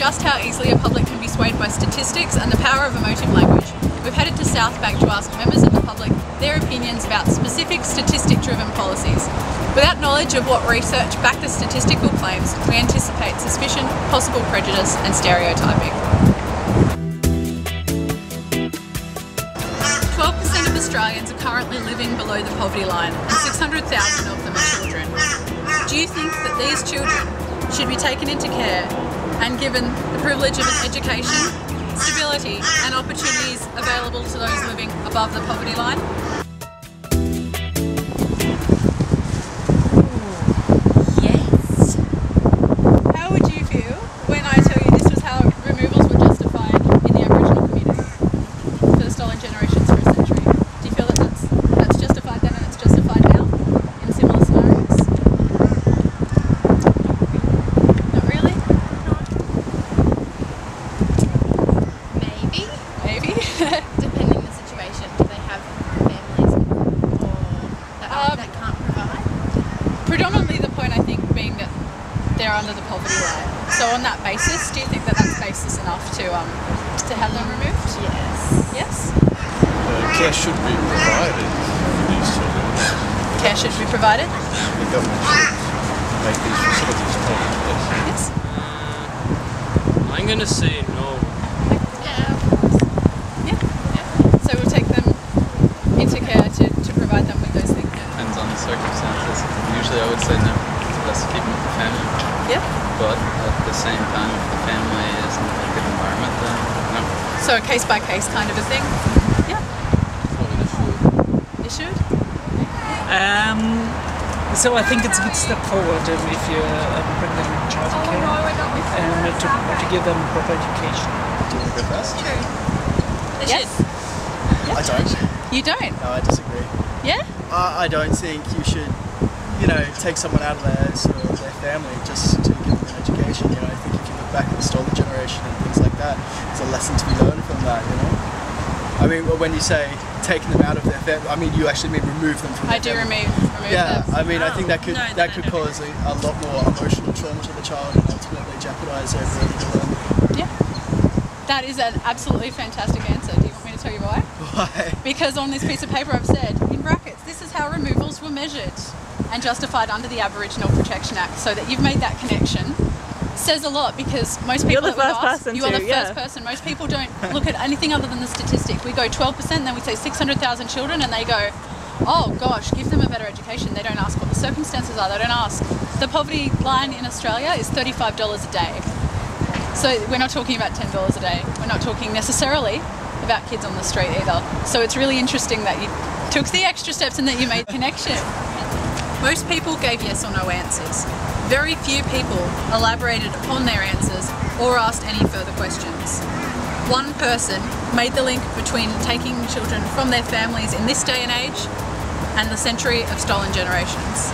just how easily a public can be swayed by statistics and the power of emotive language, we've headed to Southbank to ask members of the public their opinions about specific statistic-driven policies. Without knowledge of what research back the statistical claims, we anticipate suspicion, possible prejudice and stereotyping. 12% of Australians are currently living below the poverty line and 600,000 of them are children. Do you think that these children should be taken into care and given the privilege of an education, stability and opportunities available to those living above the poverty line? Yes. How would you feel when I tell you this was how removals were justified in the Aboriginal community for the stolen generations for a century? Do you feel that that's justified then and it's justified now in similar scenarios? Not really? Maybe. Maybe? Depending on the situation. Do they have families or that can't provide? Predominantly the point I think being that they're under the poverty line. So on that basis, do you think that that's basis enough to have them removed? Yes. Yes? Care should be provided for these children. Care should be provided? The government should make these facilities permanent. Yes. I'm going to say no. Yeah, of course. Yeah. So we'll take them into care to provide them with those things. Depends on the circumstances. Usually I would say no. It's best to keep them with the family. Yeah. But at the same time, if the family is in a good environment, then no. So a case by case kind of a thing? Yeah. They should? So I think it's a good step forward if you bring them in childcare and to give them proper education. Do you want to go first? True. They Yes. should. I don't. You don't? No, I disagree. Yeah? I don't think you should, take someone out of their family just to give them an education. I think if you look back at the stolen generation and things like that, there's a lesson to be learned from that, I mean, when you say taking them out of their family, I mean, you actually mean remove them from their I do family. remove Yeah, them. I mean, I think that could No. cause a lot more emotional trauma to the child and ultimately jeopardise their ability to learn. Yeah. That is an absolutely fantastic answer. Do you want me to tell you why? Why? Because on this piece of paper I've said, in brackets, this is how removals were measured and justified under the Aboriginal Protection Act. So that you've made that connection says a lot, because most people You're the first person you are the to, yeah. first person. Most people don't look at anything other than the statistic. We go 12%, then we say 600,000 children, and they go, oh gosh, give them a better education. They don't ask what the circumstances are. They don't ask. The poverty line in Australia is $35 a day. So we're not talking about $10 a day. We're not talking necessarily about kids on the street either. So it's really interesting that you took the extra steps and that you made connection. Most people gave yes or no answers. Very few people elaborated upon their answers or asked any further questions. One person made the link between taking children from their families in this day and age and the century of stolen generations.